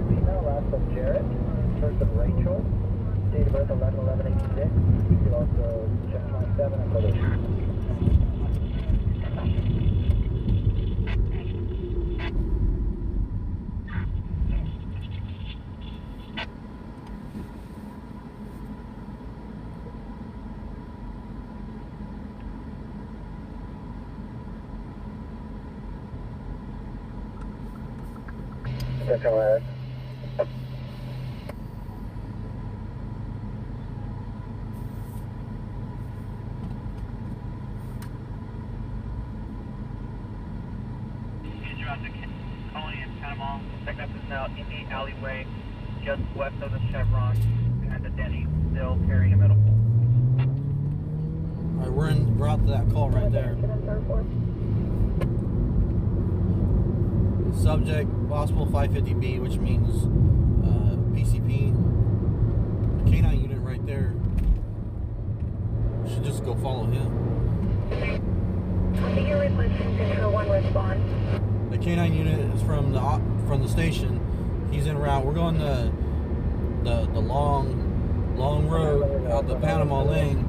female, last of Jarrett, first of Rachel, date of birth 11/11/86. You could also check 27 and photos. Central Ed. Colony in Panama, check out the Snout in the alleyway just west of the Chevron behind the Denny, still carrying a metal pole. Alright, we're out to that call right there. Subject, possible 550B, which means PCP. The K9 unit right there. We should just go follow him. Copy your request from Central 1 response. The K9 unit is from the station. He's en route. We're going the long road out the Panama lane.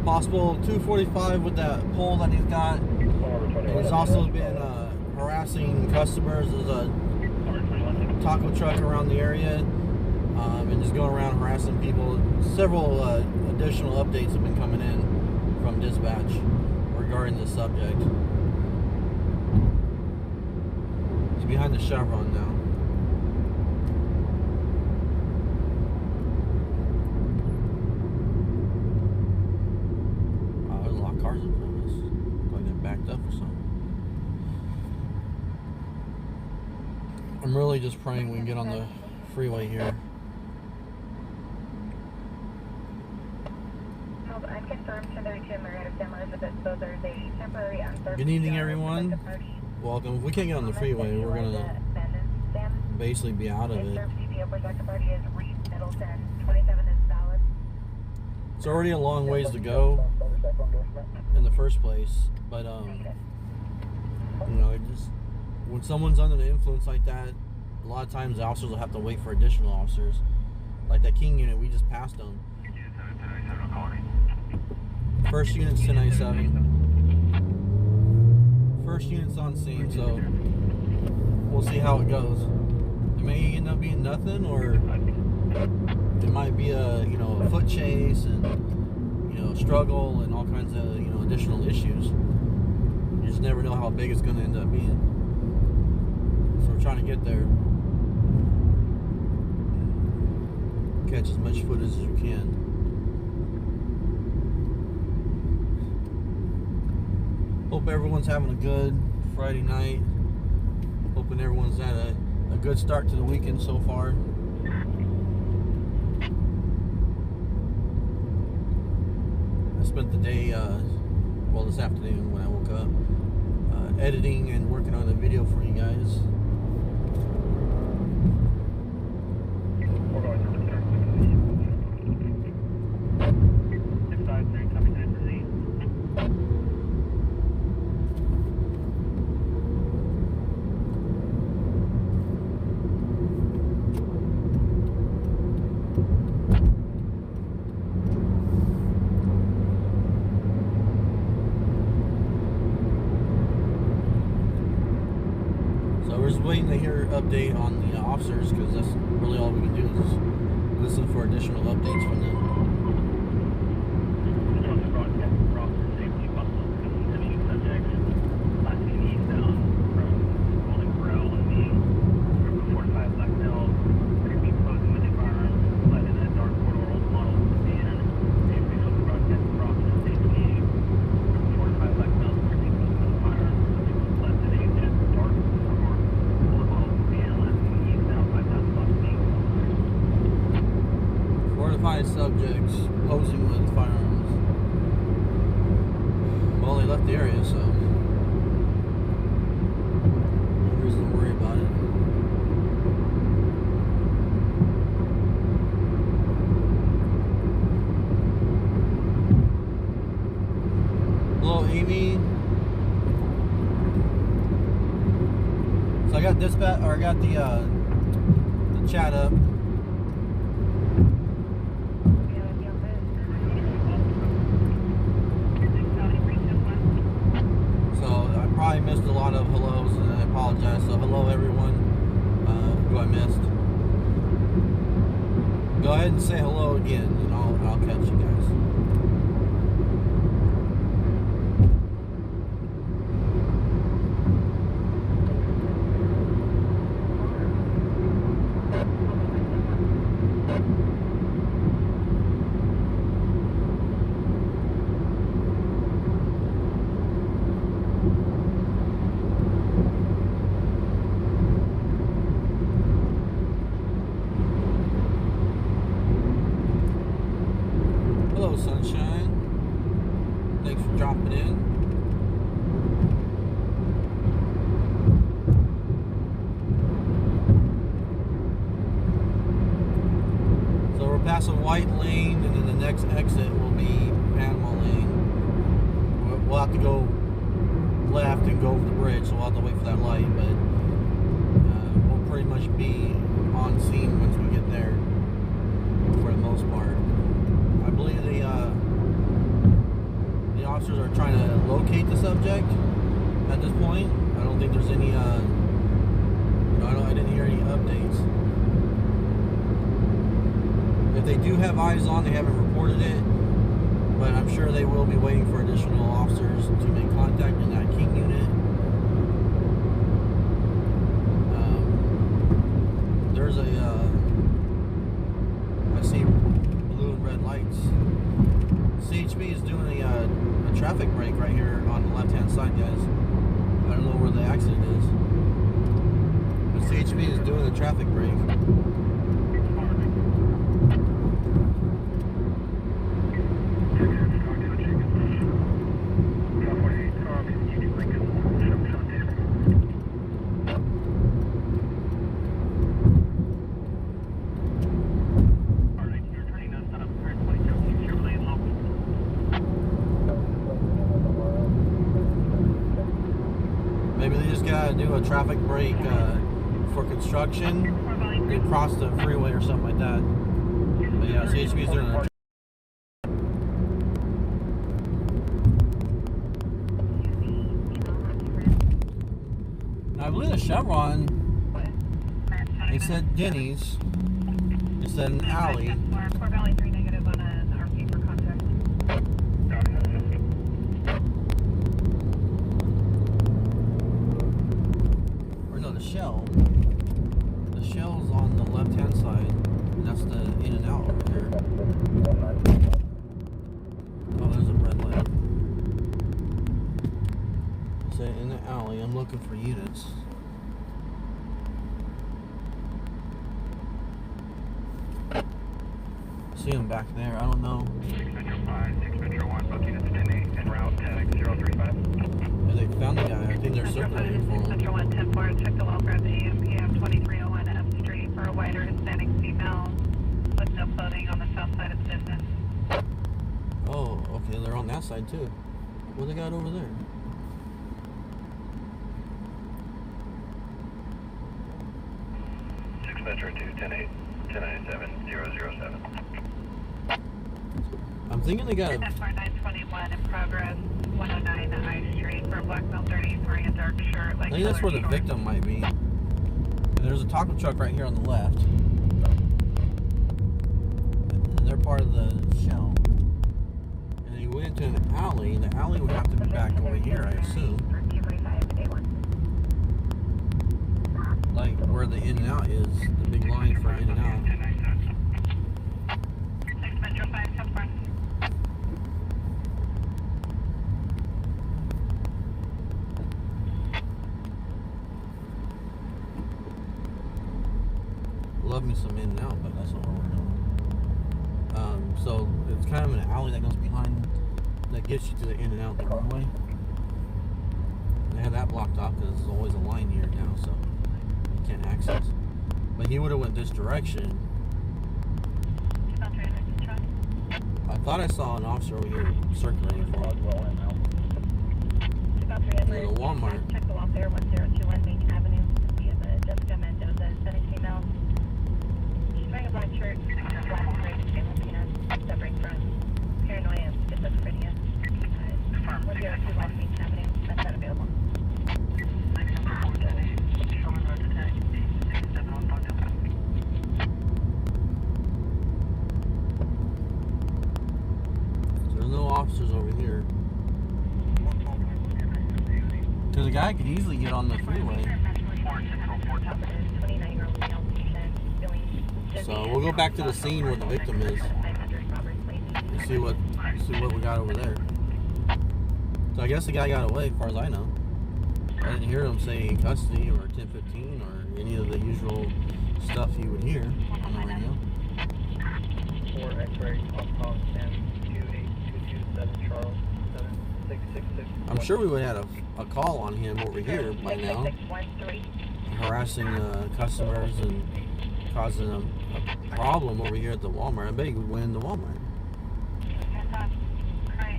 Possible 245 with that pole that he's got. And he's also been harassing customers. There's a taco truck around the area. And just going around harassing people. Several additional updates have been coming in from dispatch regarding this subject. He's behind the Chevron now. Wow, there's a lot of cars in front of us. Like they're backed up or something. I'm really just praying we can get on the freeway here. Good evening, everyone. Welcome. If we can't get on the freeway, we're gonna basically be out of it. It's already a long ways to go in the first place, but you know, it just when someone's under the influence like that, a lot of times the officers will have to wait for additional officers. Like that King unit, we just passed them. First unit's 1097. First unit's on scene, so we'll see how it goes. It may end up being nothing, or it might be a a foot chase and struggle and all kinds of additional issues. You just never know how big it's going to end up being. So we're trying to get there, catch as much footage as you can. Hope everyone's having a good Friday night. Hoping everyone's had a good start to the weekend so far. I spent the day, well, this afternoon when I woke up, editing and working on a video for you guys. Waiting to hear update on the officers, because that's really all we can do is listen for additional updates from them. Subjects posing with firearms. Well, they left the area, so no reason to worry about it. dispatch, or I got the chat up. So I probably missed a lot of hellos, and I apologize. So hello everyone who I missed. Go ahead and say hello again, and I'll catch you guys. Hello, sunshine. Thanks for dropping in. So we're passing White Lane, and then the next exit will be Panama Lane. We'll have to go left and go over the bridge, so we'll have to wait for that light, but we'll pretty much be on scene once we get there, for the most part. I believe the officers are trying to locate the subject at this point. I don't think there's any, I didn't hear any updates. If they do have eyes on, they haven't reported it, but I'm sure they will be waiting for additional officers to make contact in that King unit. There's I see blue and red lights. CHB is doing a traffic break right here on the left-hand side, guys. I don't know where the accident is, but CHB is doing a traffic break. Maybe they just gotta do a traffic break for construction. They cross the freeway or something like that. But yeah, CHB is doing a I believe the Chevron, it said Denny's, it said an alley. Core Valley 3 negative on an RP for contact. Or no, the Shell. The Shell's on the left-hand side, and that's the in and out over there. Oh, there's a red light. Say in the alley, I'm looking for units. See them back there, I don't know. 6 Metro 5, 6 Metro 1, booking at 10-8, en route 10X035. Yeah, they found the guy, I think they're circulating for him. Metro 1, 10-4, check the welfare of the AM/PM 2301 F Street for a white or Hispanic female with no clothing on the south side of the business. Oh, okay, they're on that side too. What they got over there? Metro 2, 10-8, 1097-007. I'm thinking they got a... FR 921 in progress, 109 I Street for a black male 30s wearing a dark shirt. I think that's where the victim might be. And there's a taco truck right here on the left. And they're part of the Shell. And they went into an alley, and the alley would have to be back over here, I assume. Like where the in and out is, the big line for in and out. 6 Metro 5, 10-4. Love me some in and out, but that's not what we're doing. So it's kind of an alley that goes behind, that gets you to the in and out the runway. They had that blocked off because there's always a line here now, so you can't access. But he would have went this direction. I thought I saw an officer over here circulating for him. There's a Walmart. Check the welfare 1021 Main Avenue. Be in the Jessica Mendoza, aesthetic female. She's wearing a black shirt, black and gray stainless pants, suffering from paranoia and schizophrenia. We'll be on 2 West Main Avenue. That's not available. There's no officers over here. Because a guy could easily get on the freeway. So we'll go back to the scene where the victim is. And see what we got over there. So I guess the guy got away, as far as I know. I didn't hear him say custody or 1015 or any of the usual stuff you would hear on the radio. 4 X-ray, Hong Kong, 28227 Charles, 7666. I'm sure we would have had a call on him over here by now, harassing customers and causing a problem over here at the Walmart. I bet he would win the Walmart.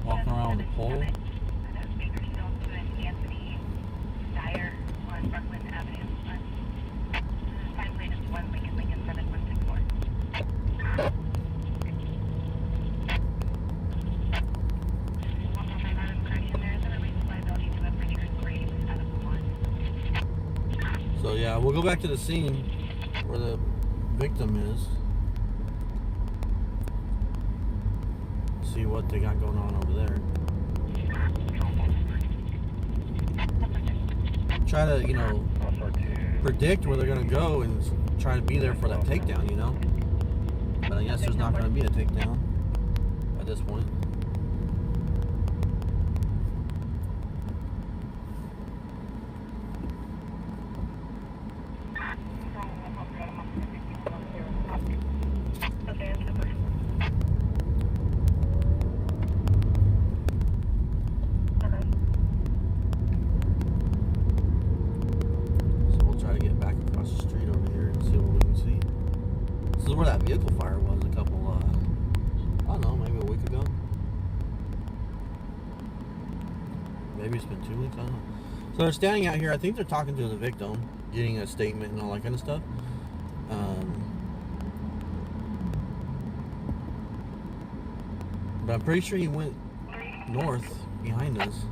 Walking around with a pole. So yeah, we'll go back to the scene where the victim is. See what they got going on over there. Try to, you know, predict where they're gonna go and try to be there for that takedown, you know. But I guess there's not gonna be a takedown at this point. This is where that vehicle fire was a couple, I don't know, maybe a week ago. Maybe it's been 2 weeks, I don't know. So they're standing out here. I think they're talking to the victim, getting a statement and all that kind of stuff. But I'm pretty sure he went north behind us.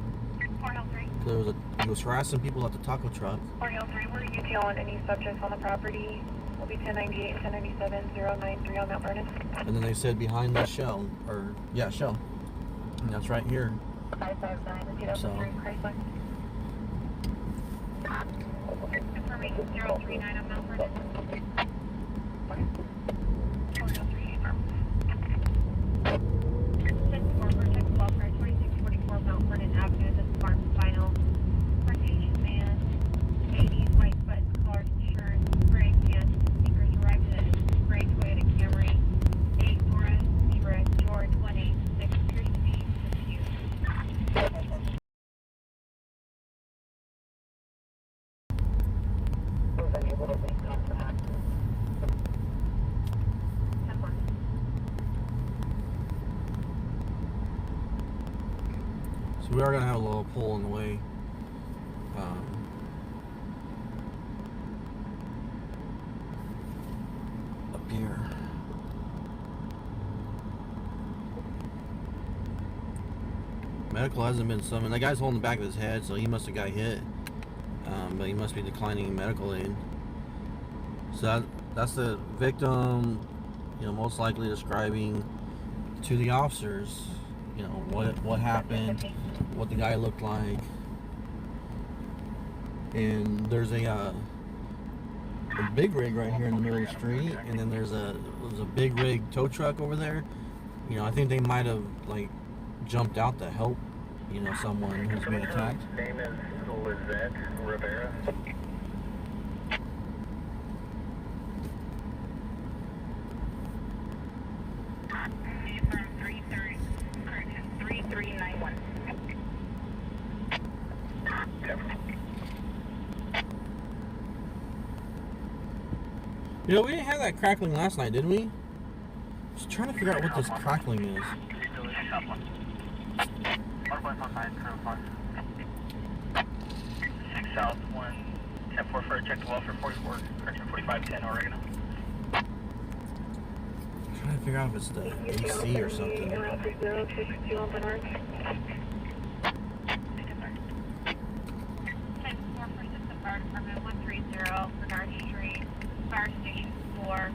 He was harassing people at the taco truck. 403, we're detail on any subjects on the property. Will be 1098 and 1097 093 on Mount Vernon. And then they said behind the shell, or yeah, shell. And that's right here. 559, 2003 Chrysler. Information 039 on Mount Vernon. 403 firm. 10-4 Vertex Law Price 2644 Mount Vernon Avenue. This is Martin Final. Caucasian man, 80s, white button collar shirt, gray pants, sneakers, arrived in a gray Toyota Camry, 8 Laura Zebra George 186 appears to be confused. Was any able to make contact? 10-4. So we are going to have a little pull on the way. Up here. Medical hasn't been summoned. That guy's holding the back of his head, so he must have got hit. But he must be declining medical aid. So that's the victim, you know, most likely describing to the officers, you know, what happened, what the guy looked like. And there's a big rig right here in the middle of the street, and then there's a big rig tow truck over there. You know, I think they might have like jumped out to help, you know, someone who's being attacked. Name is Lizette Rivera. Affirm 3391. You know, we didn't have that crackling last night, did we? Just trying to figure out what this crackling is. South 110 10-4 for a check to welfare 44, correction 4510 Oregano. I'm trying to figure out if it's the AC or something. 10-4 for System Fire Department 130, Bernard Street, Fire Station 4.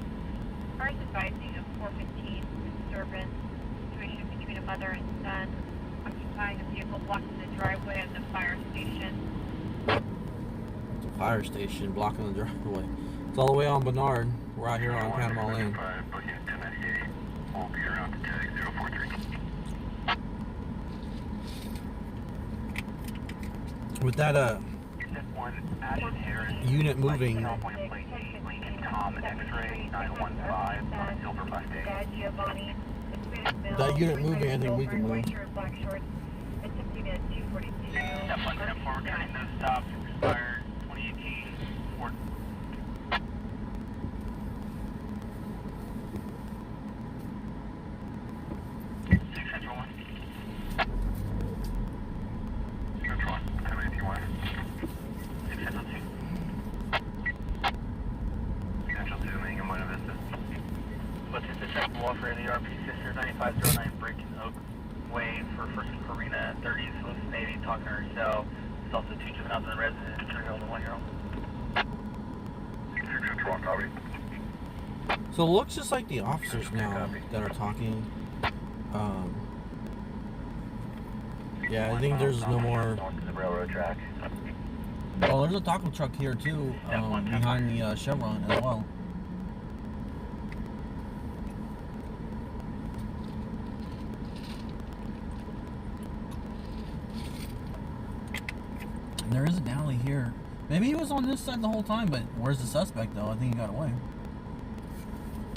Fire is advising of 415 disturbance. Situation between a mother and son occupying a vehicle blocking the driveway of the fire station. It's a fire station blocking the driveway. It's all the way on Bernard. We're out here on Panama Lane. We'll be around to tag 043. With that unit moving, that unit moving, I think we can move. Step 1, step forward, turning no stops, expired 2018 Ford. 6 Central 1. Central 1, 1081. 6 Central 2. Central 2, making a Buena Vista. What's the check wall for the RP Sister 9509 Breaking Oak Way for First Arena 30s hallucinating, talking to herself. There's also 2 juveniles and residents, 3-year-old and 1-year-old. 6 Central 1, copy. So it looks just like the officers now that are talking. Yeah, I think there's no more. The railroad track. Oh, there's a taco truck here too, behind the Chevron as well. And there is an alley here. Maybe he was on this side the whole time, but where's the suspect though? I think he got away.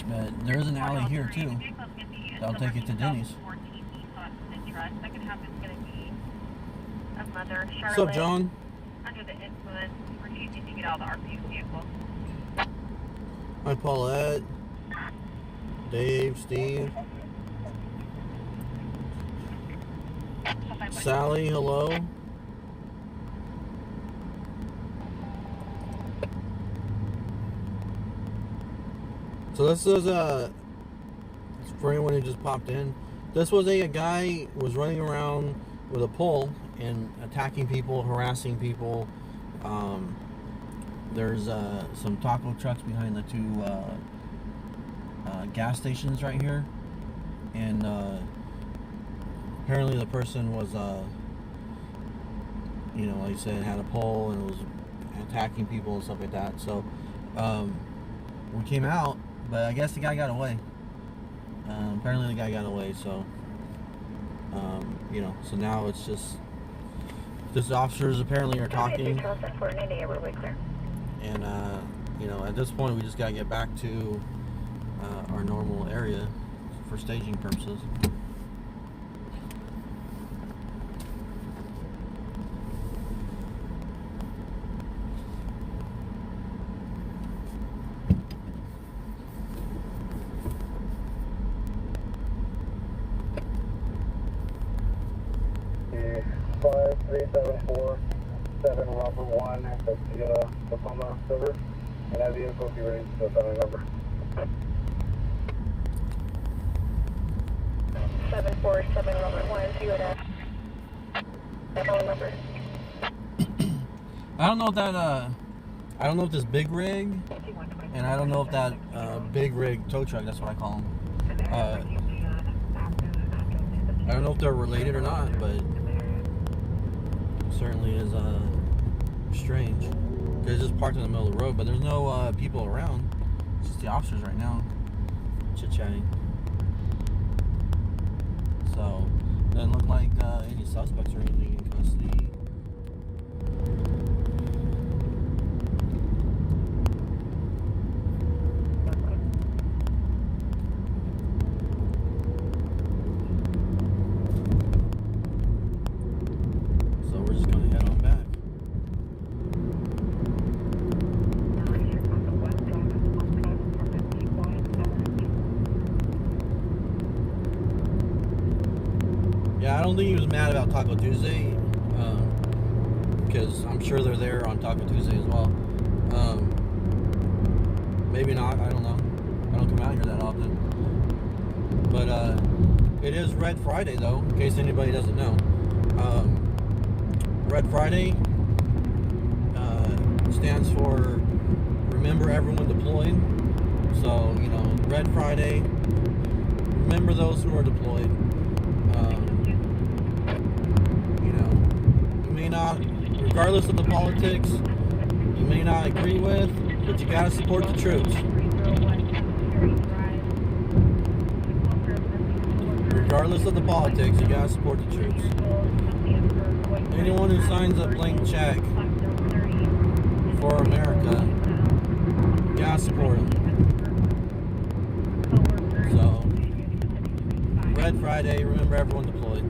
But there is an alley here too. That'll take you to Denny's. What's up, John? Under the influence, refusing to get out of the RP vehicle. Hi, Paulette. Dave, Steve. Sally, hello. So this is for anyone who just popped in. This was a guy was running around with a pole and attacking people, harassing people. There's some taco trucks behind the 2 gas stations right here, and apparently the person was, you know, like I said, had a pole and was attacking people and stuff like that. So we came out, but I guess the guy got away. Apparently the guy got away, so you know, so now it's just officers apparently are talking, and you know, at this point we just gotta get back to our normal area for staging purposes. Five 374 Robert 1 at the Tacoma River, and that vehicle will be ready to go family member. 747 Robert 1, see what that family member. I don't know if that I don't know if this big rig, and I don't know if that big rig tow truck, that's what I call them. I don't know if they're related or not, but certainly is strange. They're just parked in the middle of the road, but there's no people around. It's just the officers right now chit-chatting. So doesn't look like any suspects or anything in custody. I don't think he was mad about Taco Tuesday, because I'm sure they're there on Taco Tuesday as well. Maybe not, I don't know. I don't come out here that often. But it is Red Friday, though, in case anybody doesn't know. Red Friday stands for Remember Everyone Deployed. So, you know, Red Friday, remember those who are deployed. You know, you may not, regardless of the politics, you may not agree with, but you gotta support the troops. Regardless of the politics, you gotta support the troops. Anyone who signs a blank check for America, you gotta support them. So, Red Friday, remember everyone deployed.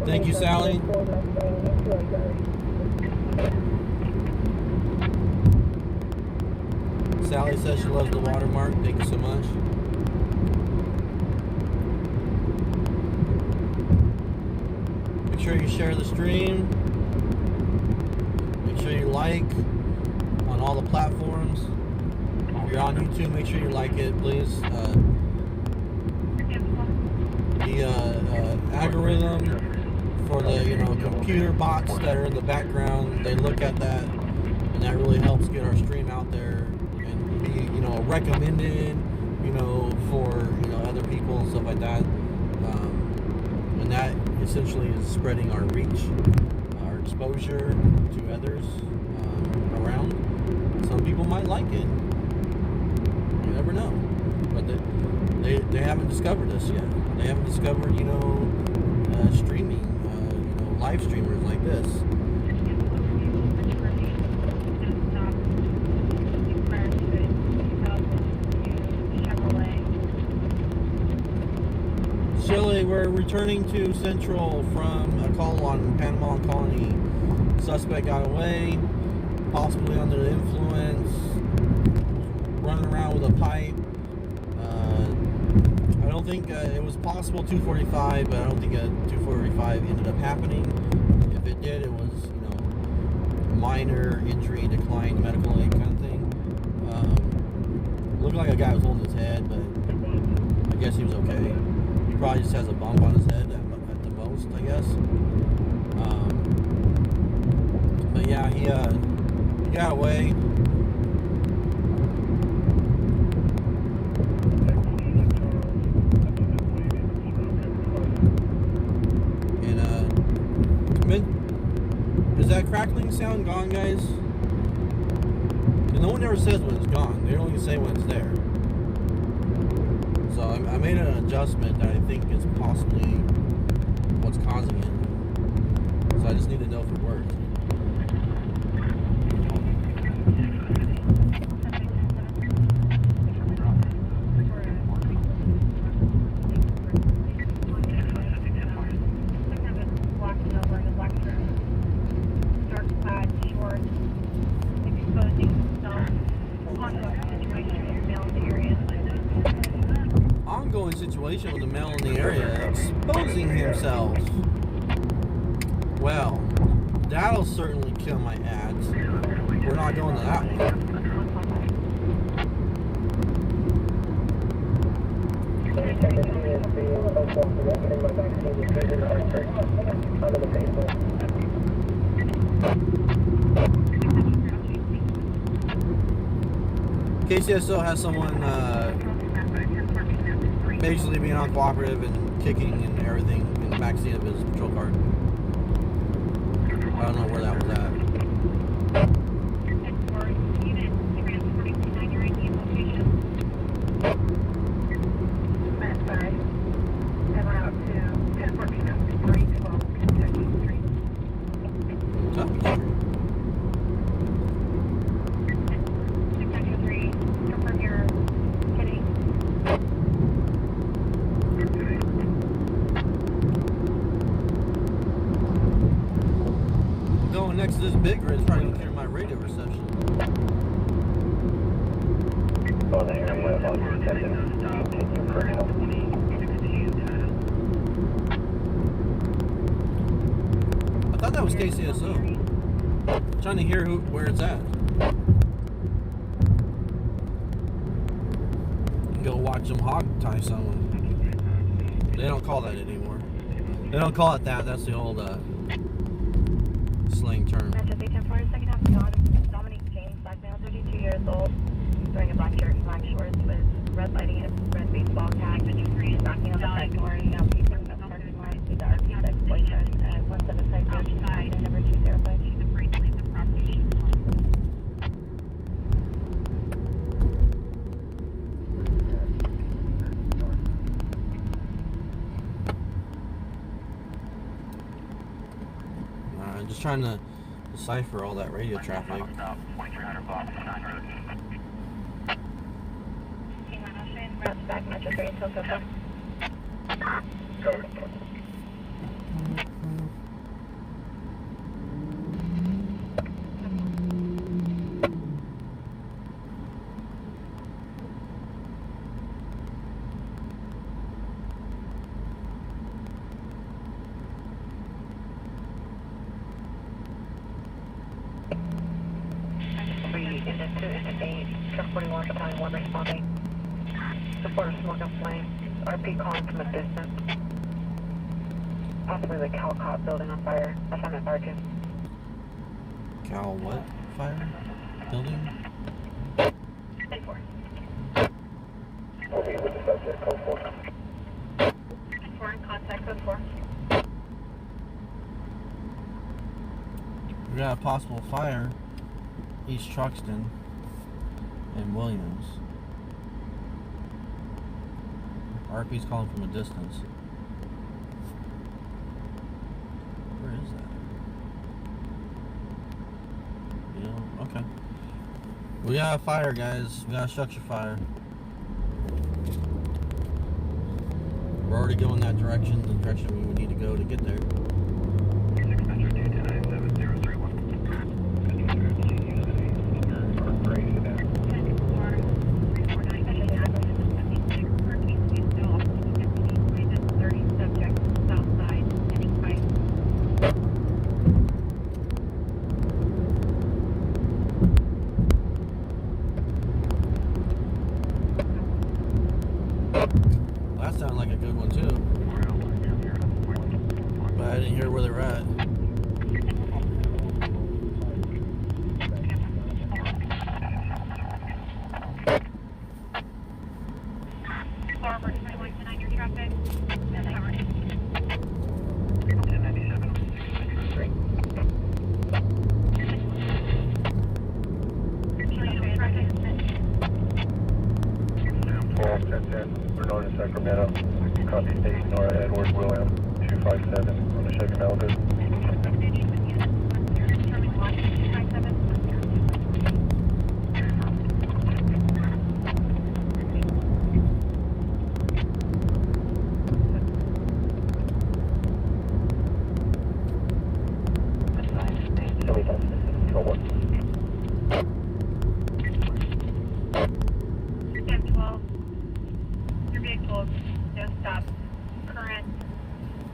Thank you, Sally. Sally says she loves the watermark. Thank you so much. Make sure you share the stream. Make sure you like on all the platforms. If you're on YouTube, make sure you like it, please. The algorithm for the computer bots that are in the background, they look at that, and that really helps get our stream out there and be recommended for other people and stuff like that, and that essentially is spreading our reach, our exposure to others around. Some people might like it, you never know, but they haven't discovered us yet. They haven't discovered streaming, live streamers like this. Chile, we're returning to Central from a call on Panama Colony. Suspect got away, possibly under the influence, running around with a pipe. I don't think it was possible 245, but I don't think a 245 ended up happening. If it did, it was minor injury, declined medical aid kind of thing. Looked like a guy was holding his head, but I guess he was okay. He probably just has a bump on his head at the most, I guess. But yeah, he got away. Is that crackling sound gone, guys? And no one ever says when it's gone. They only say when it's there. So I made an adjustment that I think is possibly what's causing it. So I just need to know if it works. Situation with a male in the area exposing himself. Well, that'll certainly kill my ads. We're not going to that one. KCSO has someone basically being uncooperative and kicking and everything in the backseat of his patrol car. I don't know where that was at. bit grid's probably gonna clear my radio reception. Oh, the airway on continue for help. I thought that was KCSO. Trying to hear where it's at. Go watch them hog tie someone. They don't call that anymore. They don't call it that. That's the old slang term. Dominic James, black male, 32 years old, wearing a black shirt and black shorts with red lighting and red baseball cap. Knocking on the side door, people in the parking lot, the RP's ex-boyfriend, and 175 outside, and number 2 verified. She's afraid to leave the property. Just trying to decipher all that radio traffic. Back Metro 3 until Coco. Covered. Truck 41, Battalion 1 responding. Support of smoke and flame. RP calling from a distance. Possibly the Cal Cop building on fire. Assignment fire 2. Cal what? Fire? Building? 10-4. We'll be with the subject, code 4. 4 in contact, code 4. We got a possible fire. East Truxton and Williams. RP's calling from a distance. Where is that? You know, okay. We got a fire, guys. We got a structure fire. We're already going that direction, the direction we would need to go to get there. That sounded like a good one too. But I didn't hear where they're at. Forward 21 your traffic. That's covered. 1097. 3. We're north of Sacramento. Copy state, Nora Edward William 257 on the Chevy Malibu.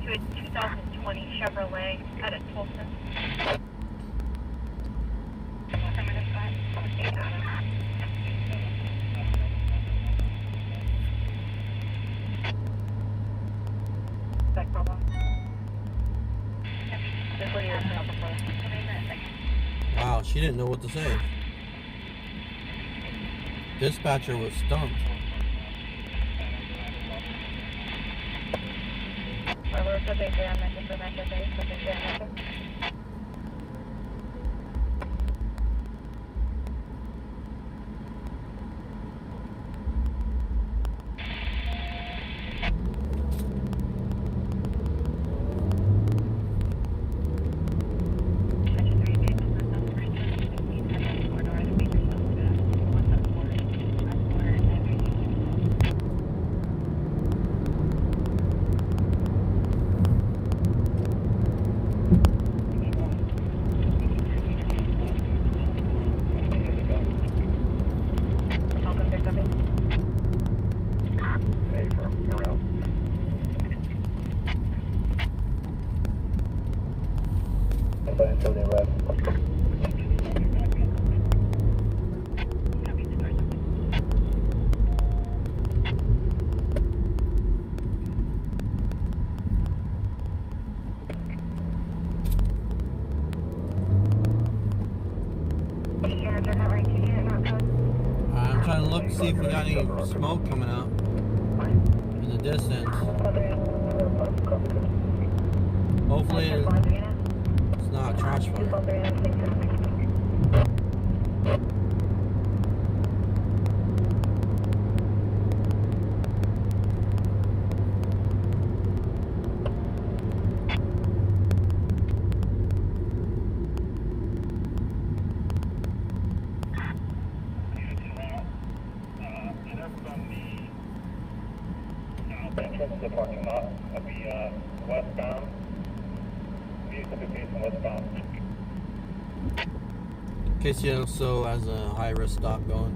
To a 2020 Chevrolet out of Tulsa. Wow, she didn't know what to say. Dispatcher was stumped. see if we got any smoke coming out in the distance. Hopefully it's not a trash fire. Entrance to the parking lot will be westbound. Views will be facing westbound. KCO so has a high risk stop going.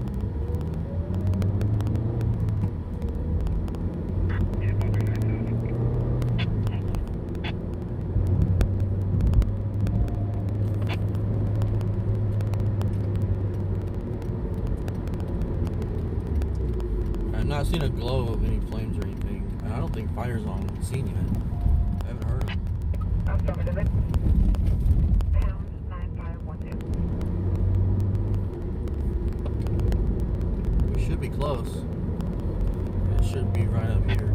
I've not seen a glow of any flames or anything. I don't think fire's on scene yet. I haven't heard them. Affirmative. Pound 9512. We should be close. It should be right up here.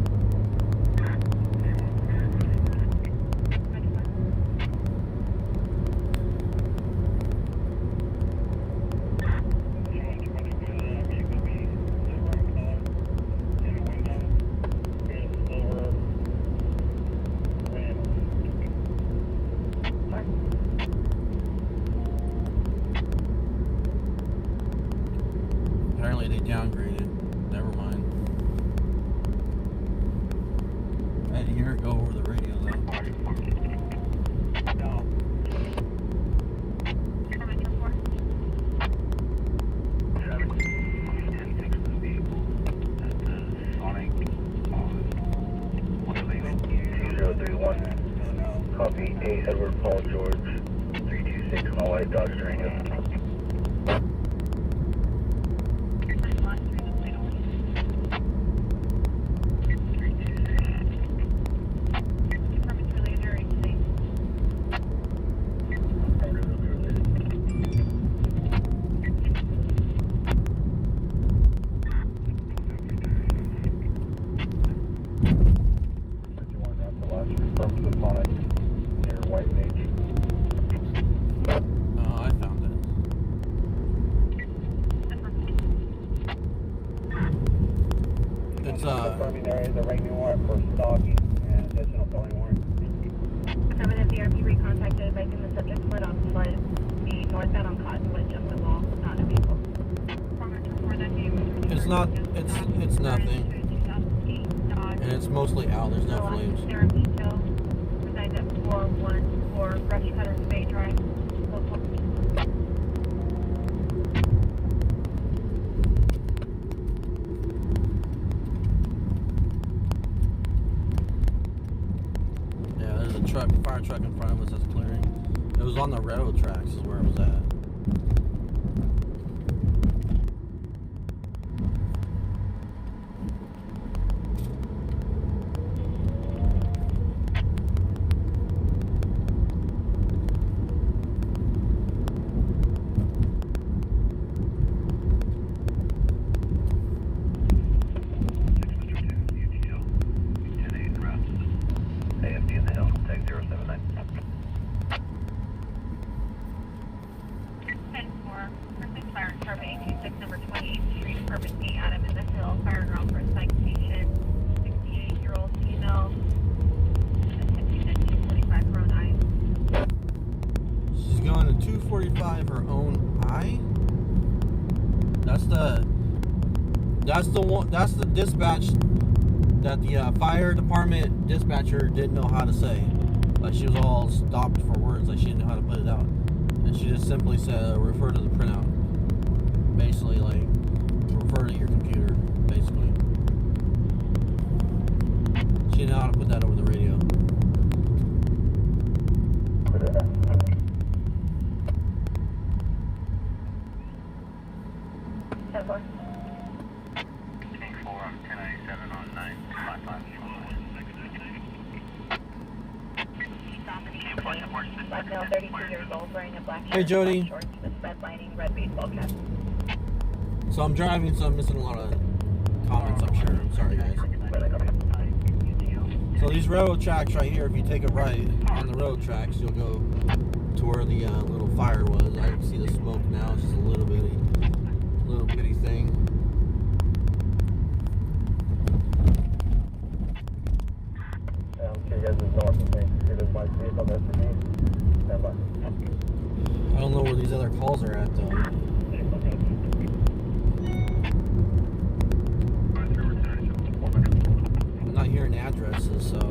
Apparently they downgraded. Never mind. I had to hear it go over the radio though. Copy 8 Edward Paul George 326 on White Dodge Durango. I found it. It's Confirming there is a rating warrant for stalking and additional felony warrant. Affirmative. BRP recontacted advising the subject fled on flood. The northbound on Cottonwood jumped the wall, not a vehicle. It's not. It's nothing. And it's mostly out. There's no flames. Sarah Pico resides at 414 Brush Cutters Bay Drive. Yeah, there's a truck, fire truck in front of us that's clearing. It was on the railroad tracks is where it was at. Number 28th Street, Apartment B, Adam in the Hill, fire alarm for a psych patient, 68-year-old female, attempting at 245 her own eye. She's going to 245 her own eye. That's the dispatch that the fire department dispatcher didn't know how to say. Like she was all stopped for words, like she didn't know how to put it out, and she just simply said refer to the printout. Basically, like refer to your computer. Basically, she didn't know how to put that over the radio. Black male, 32 years old, wearing a black Hey, Jody. shorts with red lining, red baseball cap. So I'm driving, so I'm missing a lot of comments, I'm sure. I'm sorry, guys. So these railroad tracks right here, if you take a right on the road tracks, you'll go to where the little fire was. I can see the smoke now. It's just a little bitty thing. I'm sure you guys is north of me. It is my vehicle, that's for me. Stand by. I don't know where these other calls are at, though. I'm not hearing addresses, so...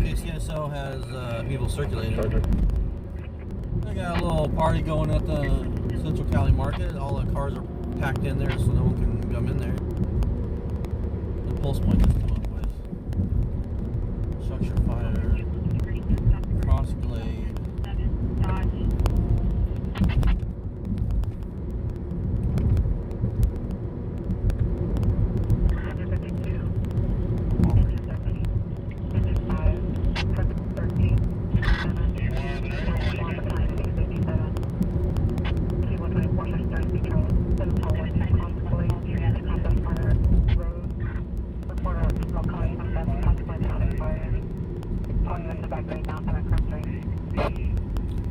KCSO has people circulating. They got a little party going at the Central Cali Market. All the cars are packed in there so no one can come in there. The pulse point is come up with structure fire, cross glade.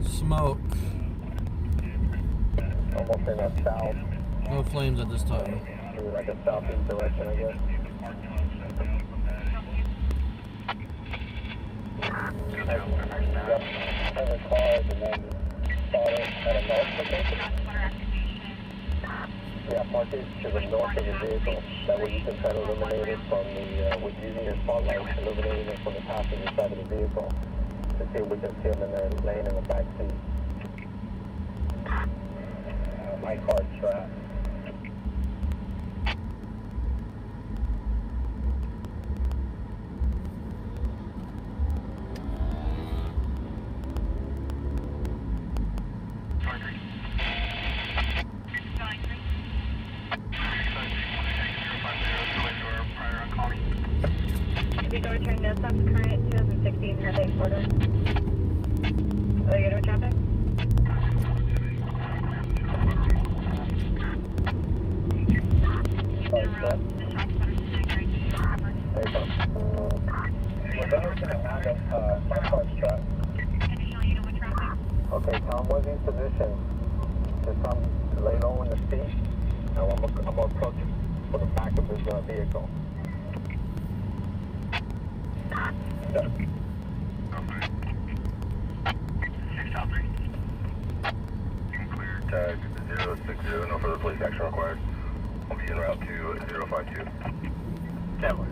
Smoke. Almost in a south. No flames at this time. Like a southeast direction, I guess. Have a car and then start it at a north location. Yeah, park it to the north of the vehicle. That way you can try to illuminate it from the, with using your spotlight, illuminating it from the passenger side of the vehicle to see if we can see them in there laying in the back seat. My car's trapped. Return to subcurrent 2016 Hyundai Porter. Are you going to traffic? Okay, Tom, what's his position? Just Tom lay low in the seat. Now I'm going to approach for the back of his vehicle. Clear tag 060, no further police action required. I'll be en route to 052. Chandler.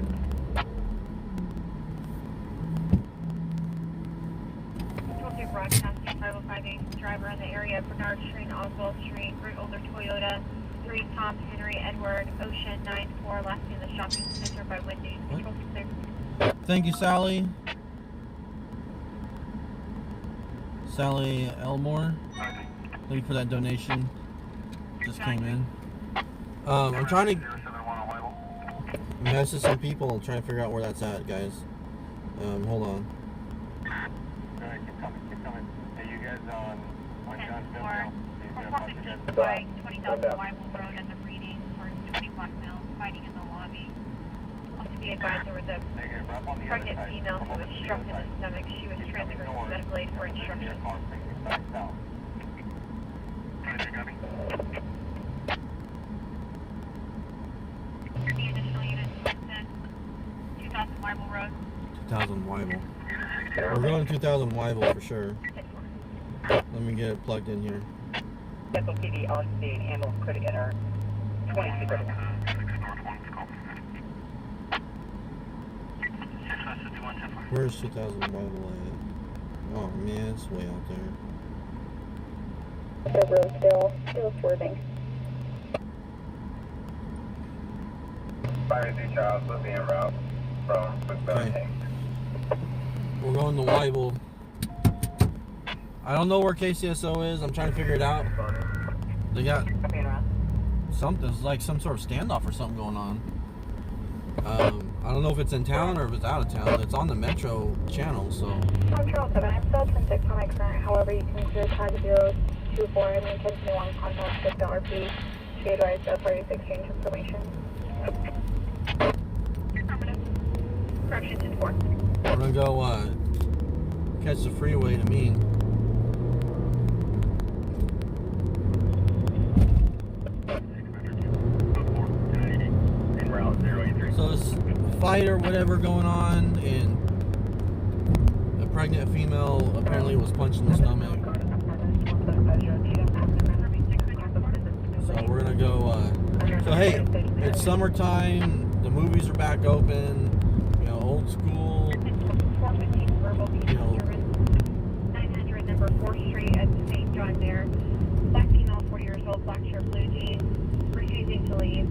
Broadcasting 505 driver in the area of Bernard Street, Oswald Street, Route Older Toyota, 3 Tom Henry Edward, Ocean 94, last in the shopping center by Wendy's. Control 6. Thank you, Sally. Sally Elmore. Thank you for that donation. Just came in. I'm trying to message some people and try to figure out where that's at, guys. Hold on. Keep coming. Hey, you guys on Johnsville? 20,000 Wyville Road at the reading for 20 Black males fighting in the lobby. Also be advised there was a pregnant female who was struck in the stomach. She was transferred to medical aid for instruction. The additional unit at 2000 Weibel Road. 2000 Weibel. We're going 2000 Weibel for sure. Let me get it plugged in here. SOPD on scene, ambulance could enter 26. Where's 2000 Weibel at? Oh man, it's way out there. The road still swerving. Fire D Charles will be en route from Okay. We're going to Weibel. I don't know where KCSO is. I'm trying to figure it out. They got something. It's like some sort of standoff or something going on. I don't know if it's in town or if it's out of town. It's on the Metro channel, so. Control 7, I'm still 10-6 on my current. However, you can clear tag 024 and then continue on contact with the RP to advise the parties exchange information. Affirmative. Correction 10-4. We're gonna go catch the freeway to me. So this fight or whatever going on, and a pregnant female apparently was punched in the stomach. So we're gonna go. So hey, it's summertime. The movies are back open. You know, old school. You know. 900 number 4th Street at St. John there. Black female, 40 years old, black shirt, blue jeans, refusing to leave.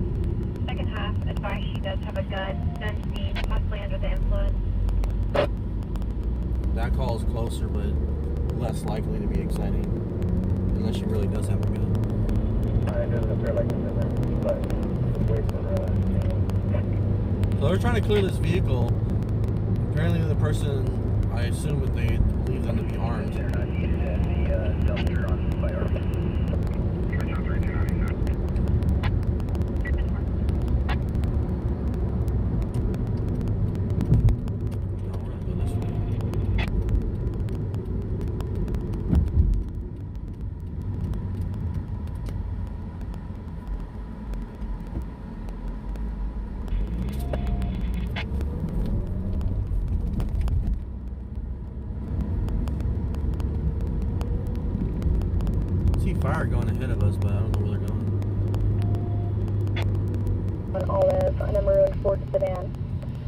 Second half, advice she does have a gun seen, possibly under the influence. That call is closer, but less likely to be exciting, unless she really does have a gun. It doesn't appear like it's in there, but wait for So they're trying to clear this vehicle. Apparently the person, I assume that they believe them to be armed. Fire going ahead of us, but I don't know where they're going. An olive, a maroon Ford sedan.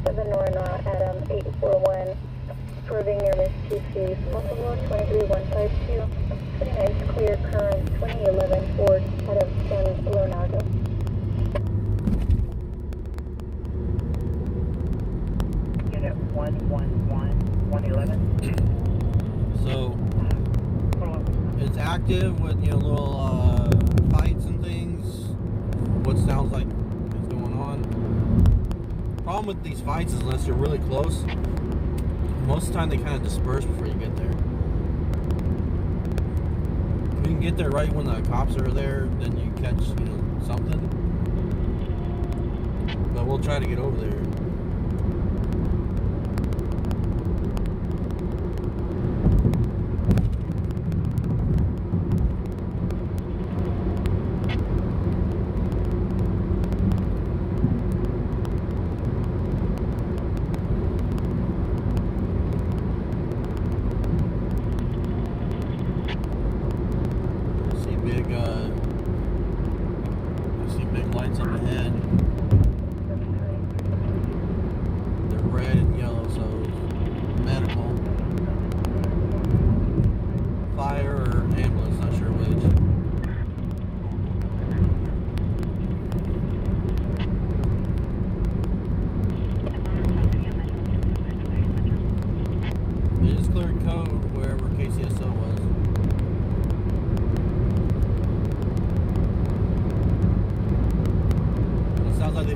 7 Norna, Adam 841. Swerving near Miss TC. Possible 23152. 29 clear current 2011 Ford out of San Leonardo. Unit 111. So it's active with, you know, little fights and things. What sounds like is going on. Problem with these fights is unless you're really close, most of the time they kind of disperse before you get there. If you can get there right when the cops are there, then you catch, you know, something. But we'll try to get over there.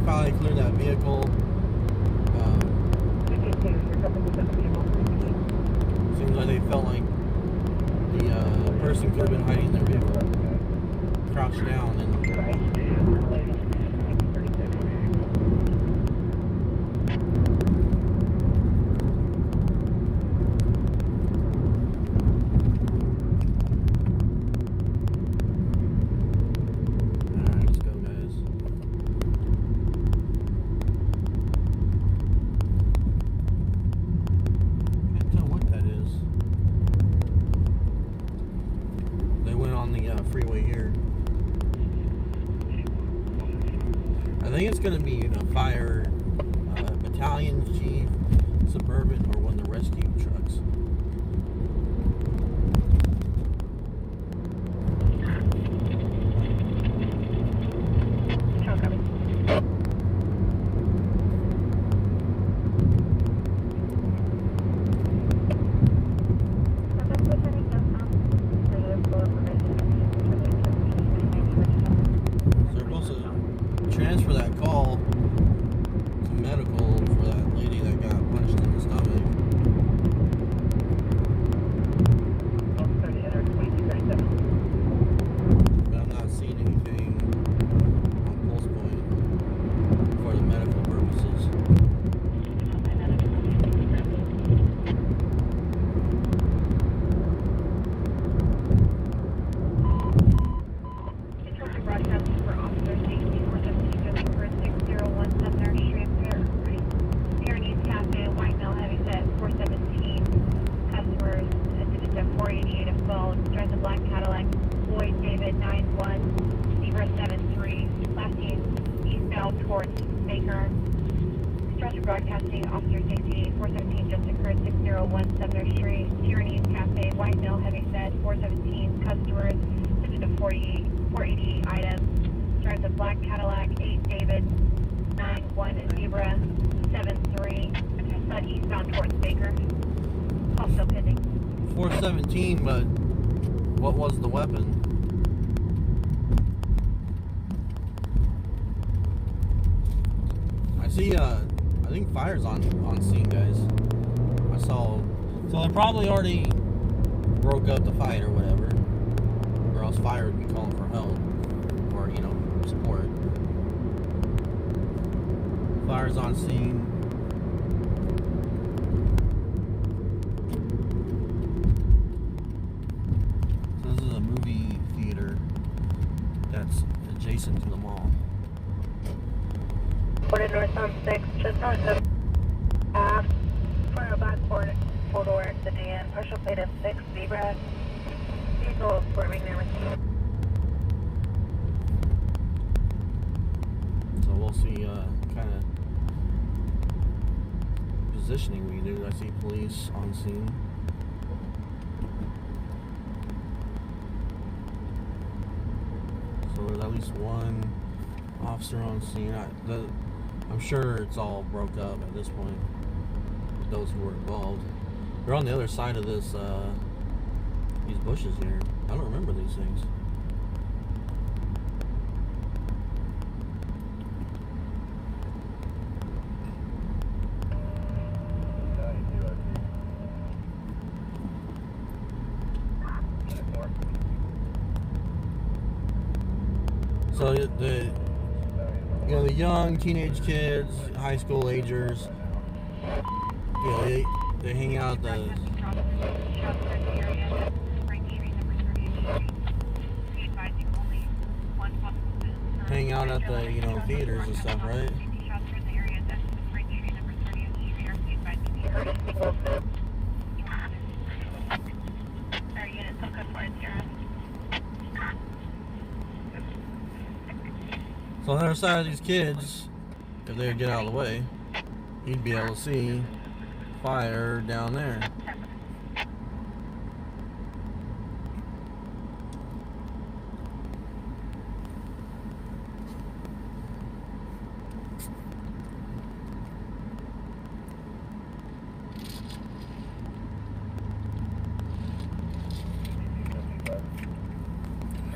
Probably clear that vehicle. Seems like they felt like the person could have been hiding in their vehicle, crouched down, and I think it's going to be a fire battalion, chief, suburban, or one of the rescue trucks. Transfer that call to medical for that lady that got punched in the stomach. But I'm not seeing anything on pulse point for the medical purposes. Towards Baker. Stretcher broadcasting, Officer 68, 417 just occurred, 6017 Street, Tyranny's Cafe, White Mill, Heavyset, 417, customers, subject to 488 items, drives a black Cadillac, 8 David, 91 Zebra, 73, eastbound towards Baker. Also pending. 417, but what was the weapon? I think fire's on scene, guys. I saw, so they probably already broke up the fight or whatever, or else fire would be calling for help, or, you know, support. Fire's on scene. So this is a movie theater that's adjacent to the mall. Ported north on 6, just north of Ave, for a black four-door sedan, partial plate of 6 Zebra, vehicle swerving near with. So we'll see kind of positioning we do. I see police on scene. So there's at least one officer on scene. I'm sure it's all broke up at this point with those who were involved. They're on the other side of this these bushes here. I don't remember these things. So the young teenage kids, high school agers, they hang out at the theaters and stuff, right? So on the other side of these kids, if they would get out of the way, you'd be able to see fire down there.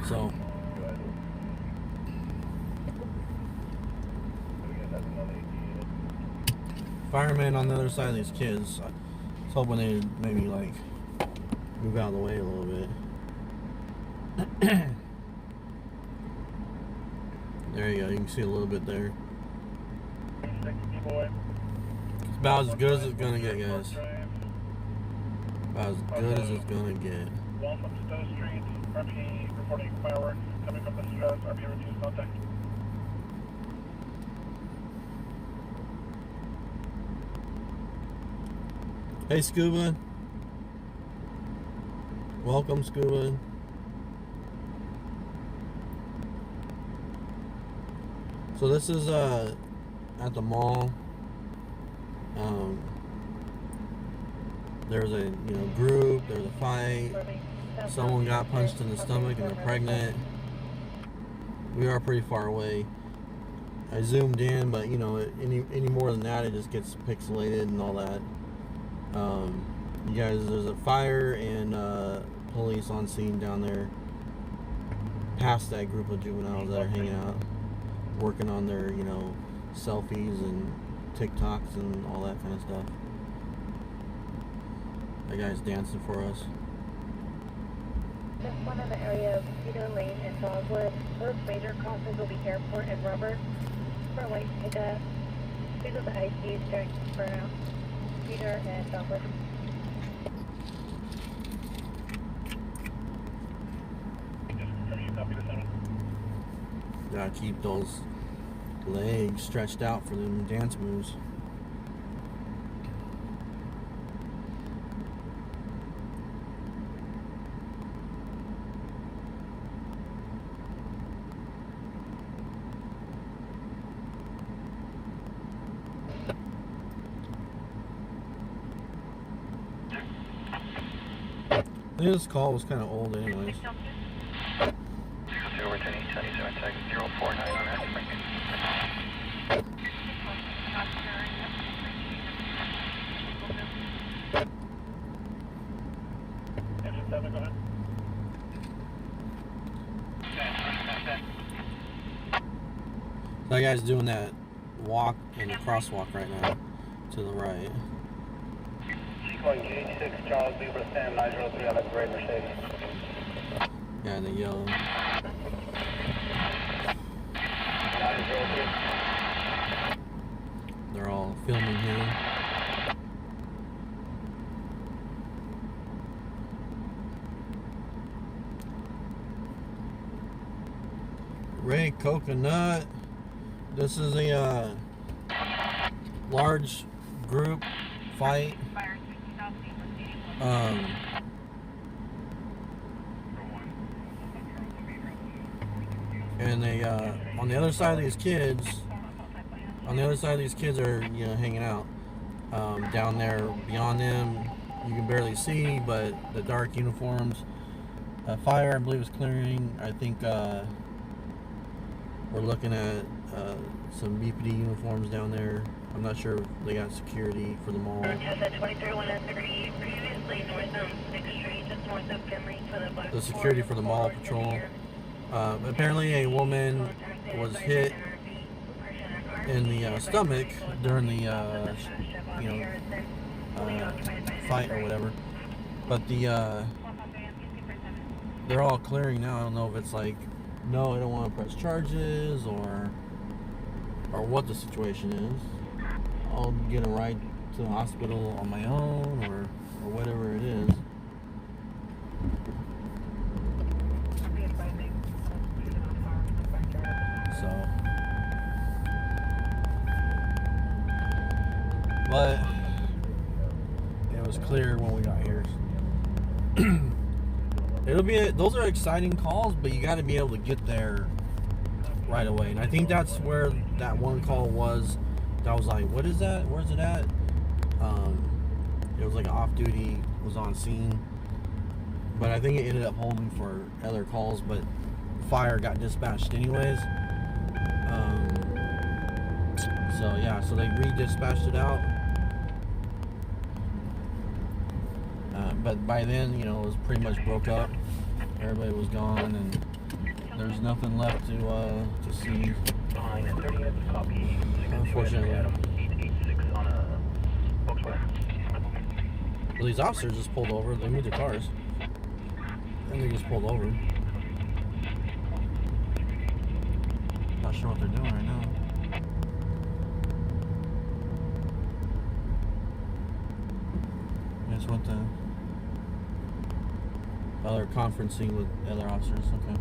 So firemen on the other side of these kids, I was hoping they'd maybe like move out of the way a little bit. There you go, you can see a little bit there. It's about as good as it's gonna get, guys. About as good as it's gonna get. One from Stowe Street, RP reporting fireworks coming from the stress, RP reduced contact. Hey Scuba. Welcome, Scuba. So this is at the mall. There's a group. There's a fight. Someone got punched in the stomach and they're pregnant. We are pretty far away. I zoomed in, but any more than that, it just gets pixelated and all that. You guys, there's a fire and police on scene down there, past that group of juveniles that are hanging out, working on their selfies and TikToks and all that kind of stuff. That guy's dancing for us. Just one in the area of Cedar Lane and Dogwood. Those major crossings will be Airport and Rubber. For white pickup, these are the ICs during burnout. Cedar and Dogwood. Gotta keep those legs stretched out for them dance moves. I think this call was kind of old anyways. That guy's doing that walk in the crosswalk right now to the right. Sequoia G6 Charles Libra Stand 903 on a gray Mercedes. Yeah, in the yellow. 903. They're all filming him. Ray Coconut. This is a large group fight. And they on the other side of these kids are hanging out down there. Beyond them you can barely see, but the dark uniforms, fire I believe is clearing. I think we're looking at some BPD uniforms down there. I'm not sure if they got security for the mall. The security for the mall patrol. Apparently a woman was hit in the stomach during the fight or whatever. But they're all clearing now. I don't know if it's like, no, I don't want to press charges or what the situation is. I'll get a ride to the hospital on my own or whatever it is. So, but it was clear when we got here. Those are exciting calls, but you got to be able to get there right away. And I think that's where that one call was. That was like, what is that? Where's it at? It was like off duty, was on scene. But I think it ended up holding for other calls, but fire got dispatched anyways. So yeah, so they re-dispatched it out. But by then, it was pretty much broke up. Everybody was gone, and there's nothing left to see. Unfortunately. Well, these officers just pulled over. They moved their cars, and they just pulled over. Not sure what they're doing right now. I just went to other conferencing with other officers. Okay.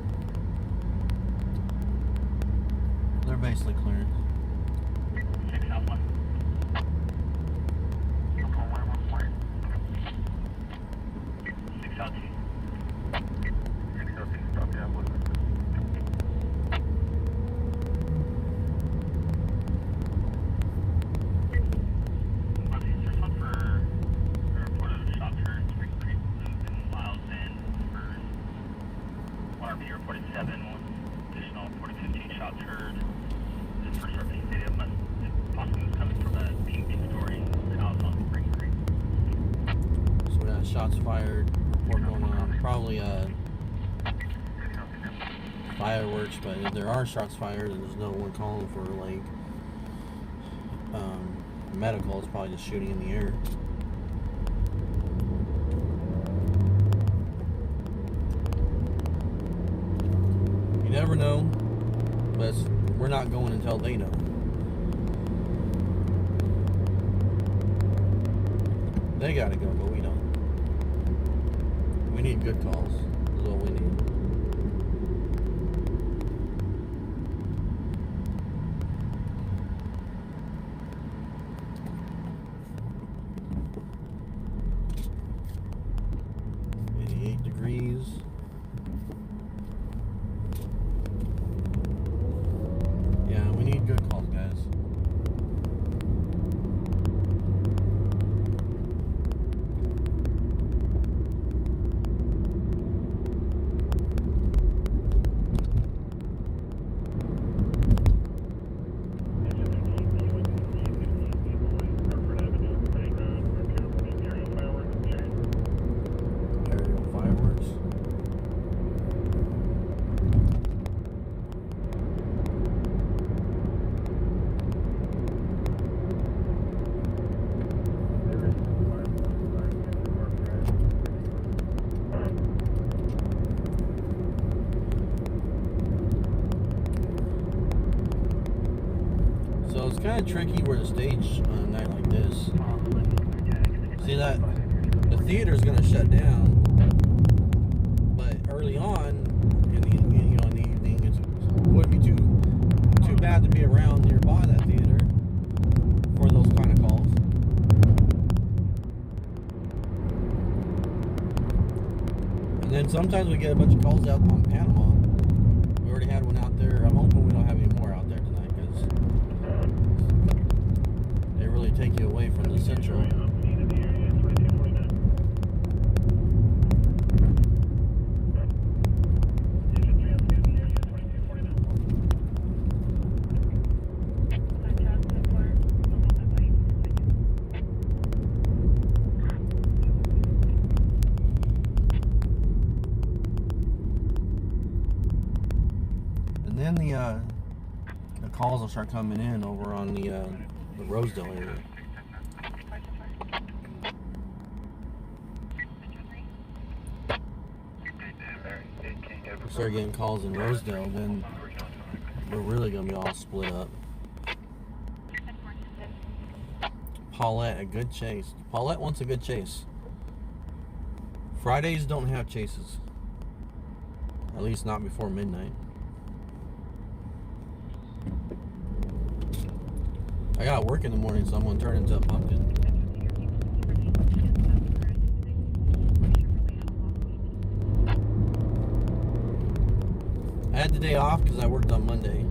They're basically cleared. 6 out 1. shots fired report going on. Probably fireworks, but if there are shots fired and there's no one calling for like medical, it's probably just shooting in the air. You never know, but we're not going until they know. They gotta go, but we don't. We need good calls. That's all we need. Degrees. Yeah, we need good calls, guys. So it's kind of tricky where the stage on a night like this. See that the theater's gonna shut down, but early on in the in the evening, it wouldn't be too bad to be around nearby that theater for those kind of calls. And then sometimes we get a bunch of calls out on Panama. We already had one out there. I'm hoping we don't have any more out there tonight because they really take you away from the central. And then the calls will start coming in over on the Rosedale area. If we start getting calls in Rosedale, then we're really gonna be all split up. Paulette, a good chase. Paulette wants a good chase. Fridays don't have chases. At least not before midnight. I got work in the morning, so I'm gonna turn into a pumpkin. I had the day off because I worked on Monday,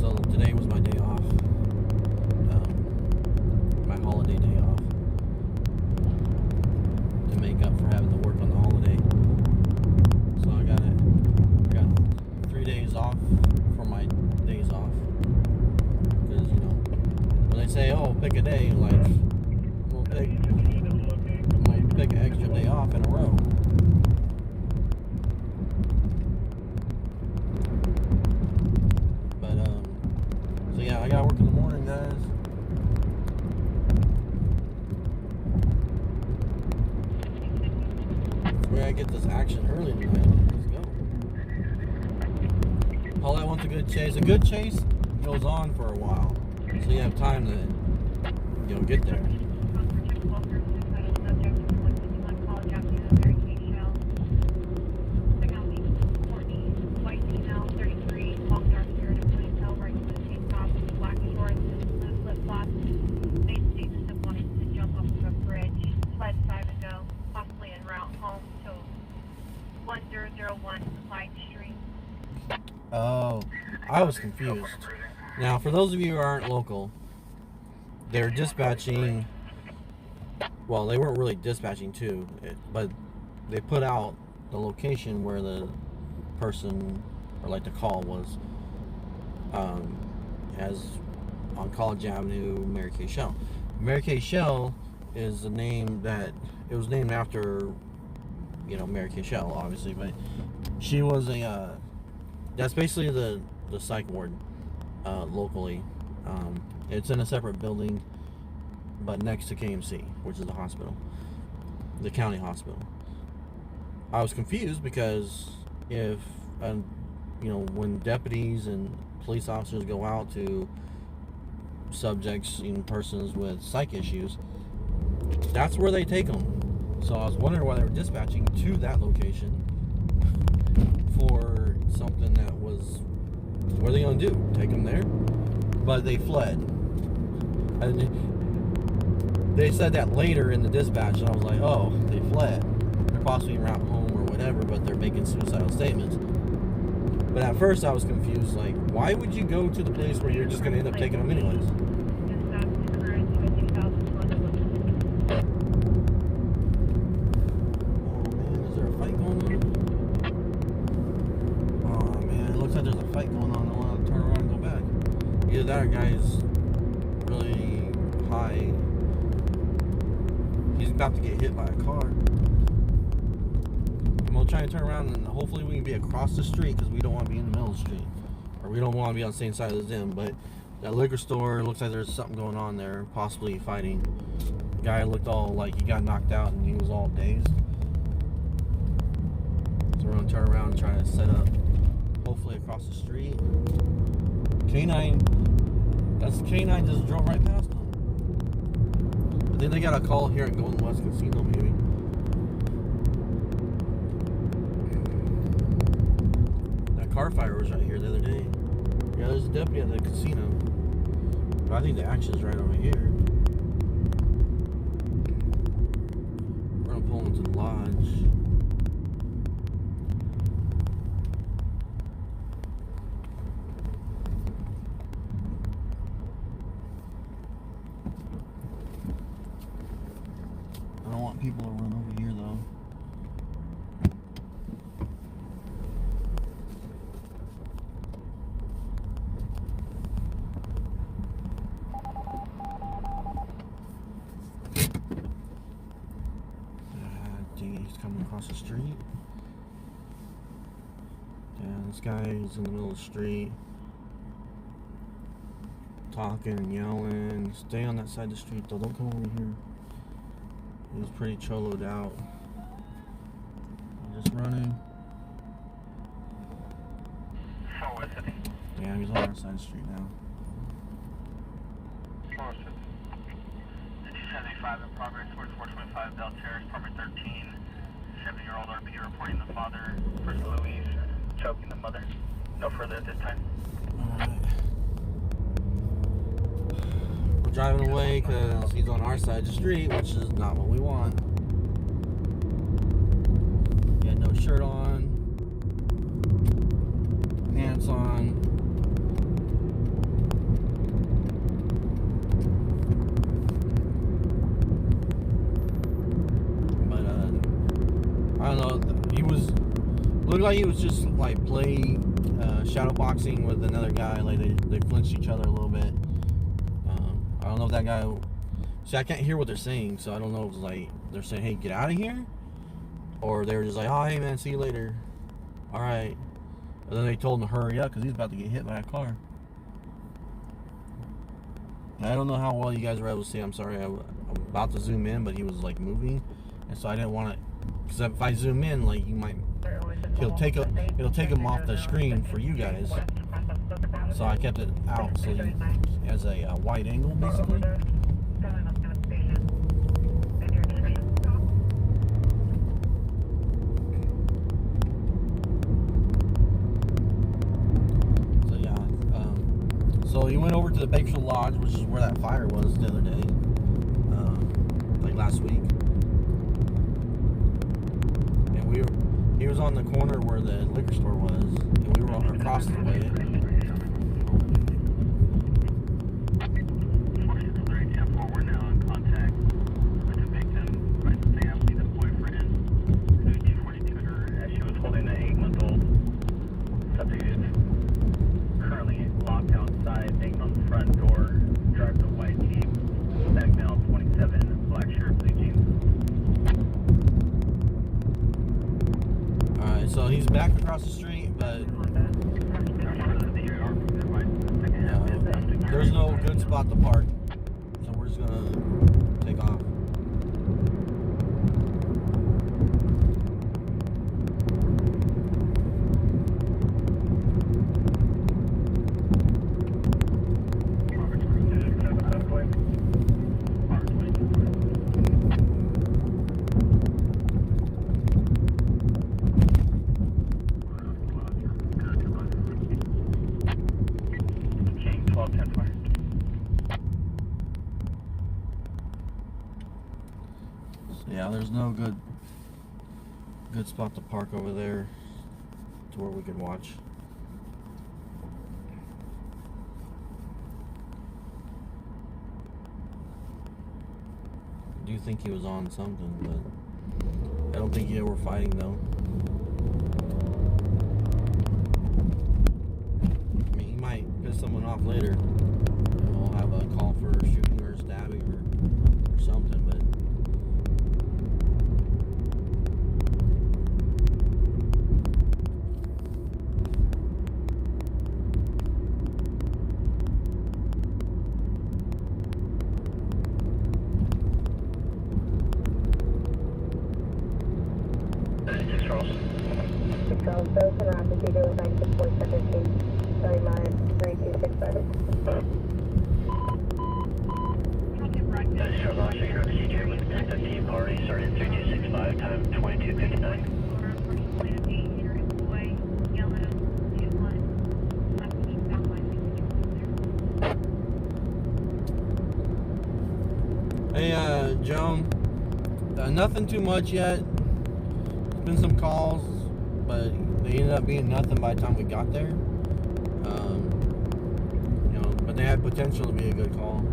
so today was my day off, my holiday day off, to make up for having to work on the holiday. So I got 3 days off for my days off. Because when they say, "Oh, pick a day," like I'm gonna pick an extra day off in a row. So yeah, I gotta work in the morning, guys. We gotta get this action early tonight. Let's go. Paulette wants a good chase. A good chase goes on for a while, so you have time to get there. Oh, I was confused. Now, for those of you who aren't local, they're dispatching. Well, they weren't really dispatching to it, but they put out the location where the person, or like the call was, as on College Avenue, Mary Kay Shell. Mary Kay Shell is a name that it was named after, you know, Mary Kay Shell, obviously, but she was a, that's basically the psych ward locally. It's in a separate building, but next to KMC, which is the hospital, the county hospital. I was confused because if, you know, when deputies and police officers go out to subjects and persons with psych issues, that's where they take them. So I was wondering why they were dispatching to that location for something that was, what are they going to do? Take them there? But they fled. And they said that later in the dispatch, and I was like, oh, they fled. They're possibly around home or whatever, but they're making suicidal statements. But at first I was confused, like, why would you go to the place where you're just going to end up taking them anyways? Either that or guy's really high. He's about to get hit by a car. I'm gonna try and turn around and hopefully we can be across the street because we don't want to be in the middle of the street. Or we don't want to be on the same side of the gym. But that liquor store, looks like there's something going on there. Possibly fighting. The guy looked all like he got knocked out and he was all dazed. So we're gonna turn around and try to set up hopefully across the street. K9, that's K9 just drove right past them. I think they got a call here at Golden West Casino, maybe. That car fire was right here the other day. Yeah, there's a deputy at the casino. But I think the action's right over here. We're gonna pull into the lodge. I don't want people to run over here though. Dang it, he's coming across the street. Yeah, this guy is in the middle of the street. Talking and yelling. Stay on that side of the street though, don't come over here. He was pretty choloed out. Just running. How was it? Yeah, he's on our side of the street now. How was it? The 275 in progress towards 425 Bell Terrace, apartment 13. 7-year-old RP reporting the father, first Louise, choking the mother. No further at this time. Alright. We're driving away because he's on our side of the street, which is not what we want. He had no shirt on, pants on. But I don't know. He was looked like he was just like playing shadow boxing with another guy. Like they flinched each other a little bit. I don't know if that guy. See, I can't hear what they're saying, so I don't know if it's like they're saying, "Hey, get out of here," or they were just like, "Oh, hey man, see you later." All right. And then they told him to hurry up because he's about to get hit by a car. I don't know how well you guys were able to see. I'm sorry, I'm about to zoom in, but he was like moving, and so I didn't want to. Because if I zoom in, like you might, it'll take him off the screen for you guys. So I kept it out so you, as a wide angle, basically. So yeah, so he went over to the Bakersfield Lodge, which is where that fire was the other day, like last week. And he was on the corner where the liquor store was, and we were across the way. We're now in contact with the victim, by the family, the boyfriend, who 242 her as she was holding an 8-month-old. Subject is currently locked outside, hanging on the front door, drives a white Jeep, black male, 27, black shirt, blue jeans. there's no good spot to park, so we're just gonna take off. Yeah, there's no good spot to park over there to where we could watch. I do think he was on something, but I don't think they were fighting though. I mean, he might piss someone off later, and we'll have a call for shooting or stabbing or something, but Charles Dawson, around the speaker with 96.7 sorry, my 3265. Charles Austin, you're on CJ with detective team party, started 3265, time 2259. Hey, Joan, nothing too much yet. There's been some calls, but they ended up being nothing by the time we got there. You know, but they had potential to be a good call.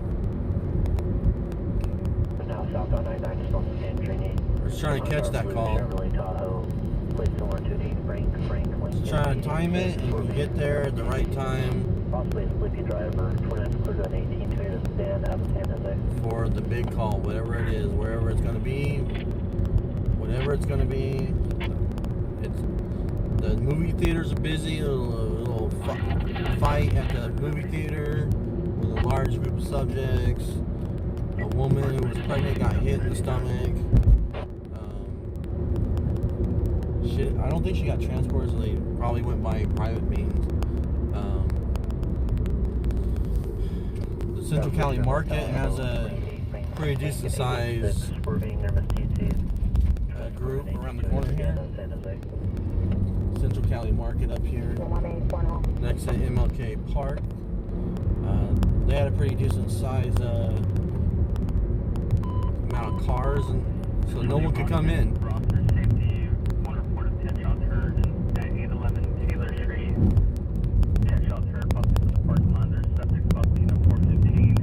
Now southbound 99 is on the same train. We're just trying to catch that call. Chevrolet Tahoe, plate somewhere to the Frank. Just trying to time it and get there at the right time. Possibly a sleepy driver, 29 clear to an 18 Toyota sedan out of San Jose. For the big call, whatever it is, wherever it's going to be, whatever it's going to be. The movie theaters are busy. A little fight at the movie theater with a large group of subjects. A woman who was pregnant got hit in the stomach. Shit, I don't think she got transported, so they probably went by private means. The Central Cali Market has a pretty decent size group around the corner here. Central Cali Market up here next to MLK Park. They had a pretty decent size amount of cars, and so no one could come in. One report of 10 shots heard at 811 Taylor Street. 10 shots heard possibly in the parking lot. There's subjects possibly in 415.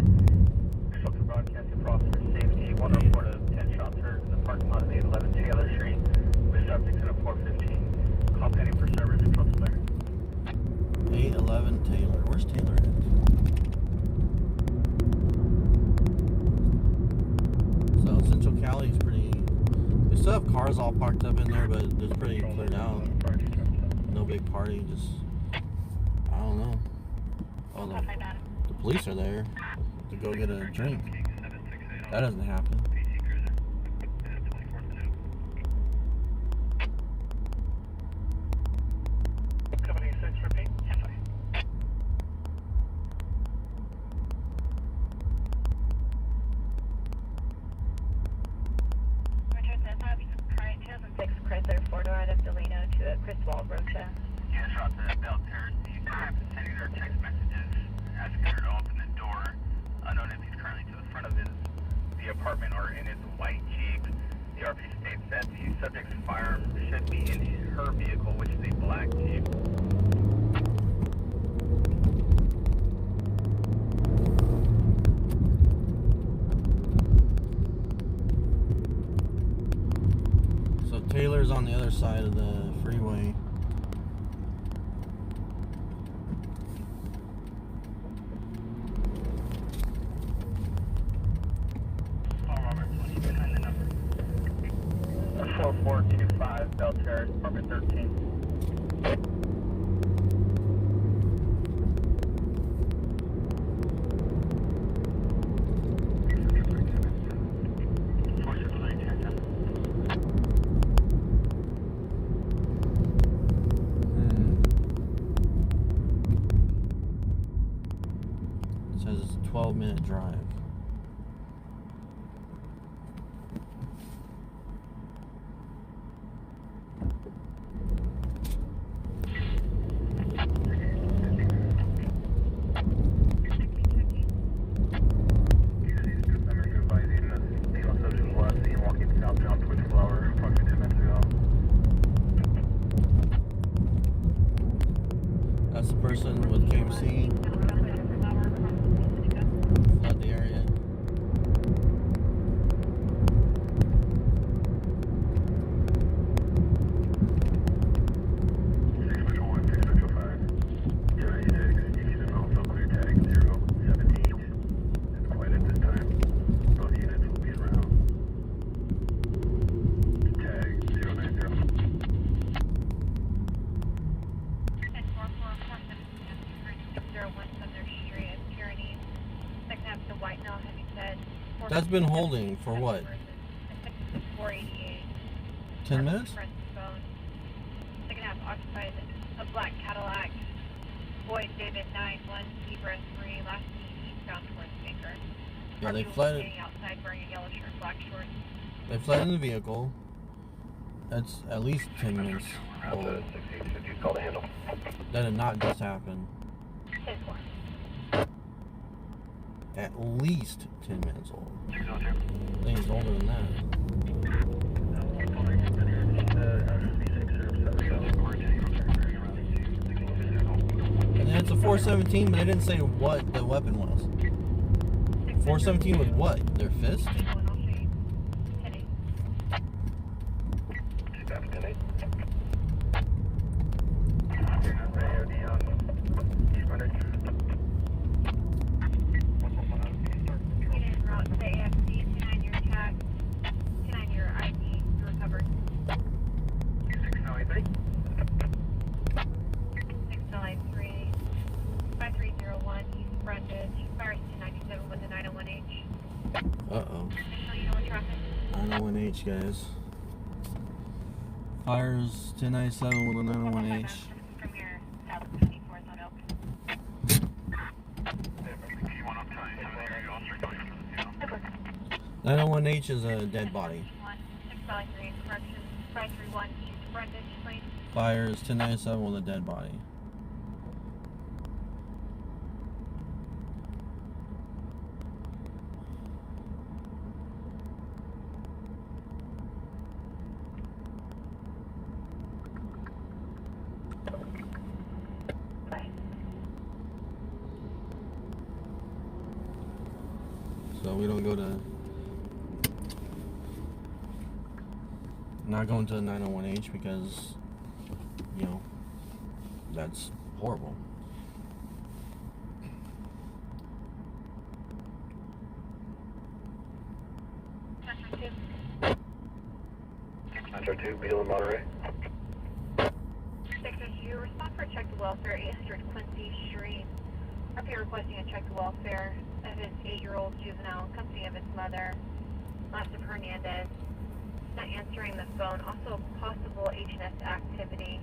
Constructive broadcasting for officer safety. One report of 10 shots heard in the parking lot of 811 Taylor Street with subjects in a 415. Call pending for service and trust there. 811 Taylor. Where's Taylor at? So Central Cali's pretty. They still have cars all parked up in there, but it's pretty cleared out. No big party. Just I don't know. Oh, the police are there to go get a drink. That doesn't happen. Company 6, repeat. Current 2006 Chrysler 4-door out of Delano to Criswell Rocha. Yeah, shots at Bell Terrace. He's sending her text messages asking her to open the door. Unknown if he's currently to the front of the apartment or in his white Jeep. The RP states that the subject's firearm should be in her vehicle, which is a black Jeep. So Taylor's on the other side of the freeway. Robert, what's behind the number? 4425 Bell Terrace, apartment 13. is 12-minute drive. That's the person with KMC. Flood the area. That's been holding for what? 488. 10 minutes? Second half occupied a black Cadillac. Boyd David 91, Zebra 3, last seen eastbound towards Baker. Yeah, they fled. Outside wearing a yellow shirt, black shorts. They fled in the vehicle. That's at least 10 minutes old. That did not just happen. 10-4. At least 10 minutes old. I think it's older than that. And then it's a 417, but they didn't say what the weapon was. 417 was what? Their fist? Uh-oh. 901H, guys. Fires 1097 with a 901H. 901H is a dead body. Fires 1097 with a dead body. So we don't go to, not going to the 901H because, you know, that's horrible. Metro 2, Beale in Monterey. Sector 2, respond for check to welfare, 800 Quincy Street. RP requesting a check to welfare of his 8-year-old juvenile, company of his mother, last of Hernandez. Not answering the phone. Also possible HNS activity.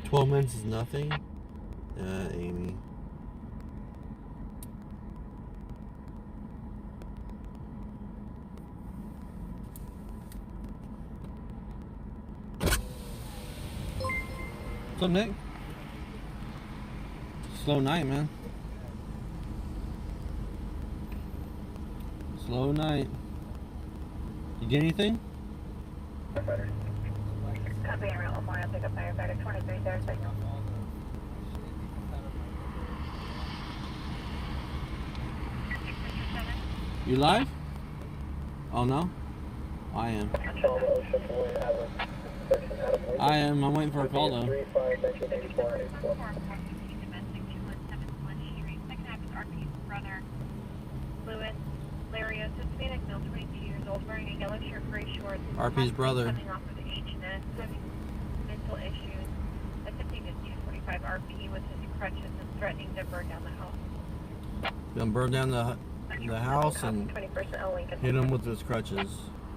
12 minutes is nothing? Amy. What's up, Nick? Slow night, man. Slow night. You get anything? Copy, Real Memorial, pick up firefighter 23 there, signal. You live? Oh no? I am. I'm waiting for a call though. RP's brother. Coming off of the HNS, having mental issues, attempting to 245 RP with his crutches and threatening to burn down the house. Gonna burn down the house and hit him with his crutches.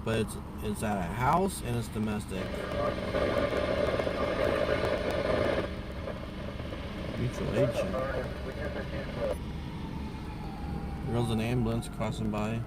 But it's at a house and it's domestic. Mutual aid check. There goes an ambulance crossing by.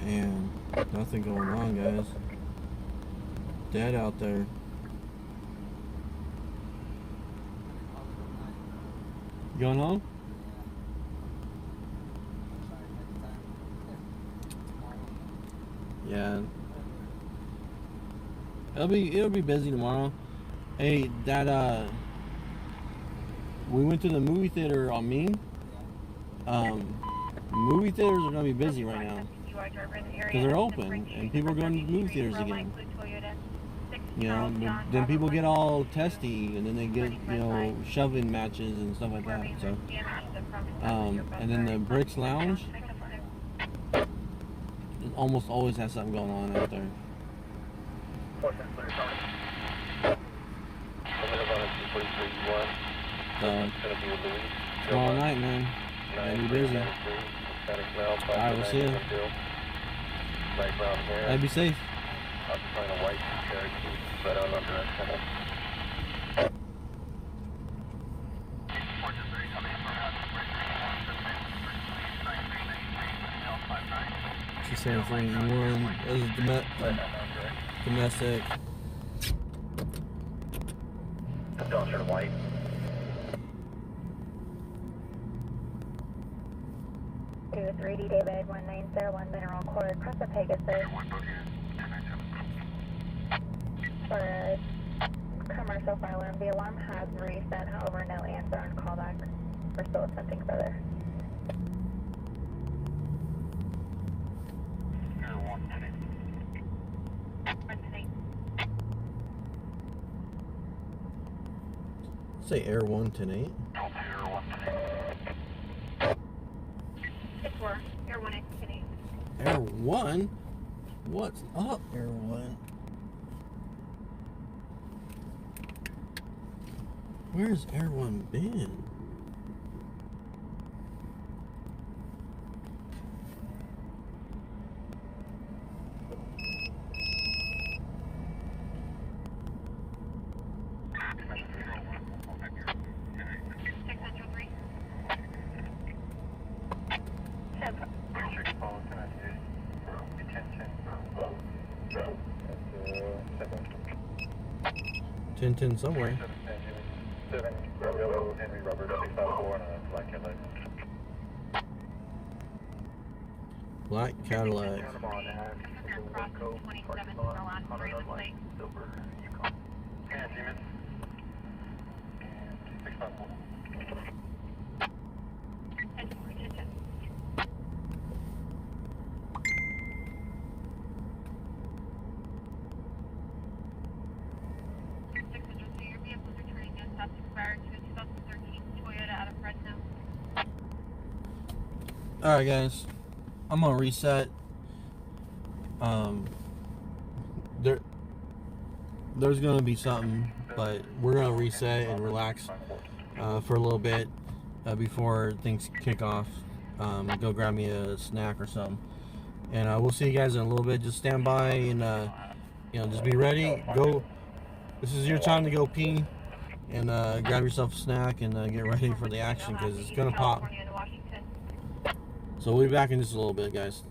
Man, nothing going on, guys. Dead out there. You going home? Yeah. It'll be busy tomorrow. Hey, that we went to the movie theater on Main. Movie theaters are gonna be busy right now because they're open and people are going to movie theaters again. You know, then people get all testy and then they get, you know, shoving matches and stuff like that. So, and then the Bricks Lounge, it almost always has something going on out there. So, tomorrow night, man, gonna be busy. Alright, we'll see you. I'd be safe. She's saying 41. This is domestic. White. To 3D David 1901 Mineral Court, cross the Pegasus. For a commercial fire alarm, the alarm has reset, however, no answer on callback. We're still attempting further. Say Air 110-8. Air 1 X-Kitty. Air 1? What's up, Air 1? Where's Air 1 been? Tintin somewhere. Black Cadillac. Alright guys, I'm gonna reset. There's gonna be something, but we're gonna reset and relax for a little bit before things kick off. Go grab me a snack or something, and we'll see you guys in a little bit. Just stand by and you know, just be ready. Go. This is your time to go pee and grab yourself a snack and get ready for the action because it's gonna pop. So we'll be back in just a little bit, guys.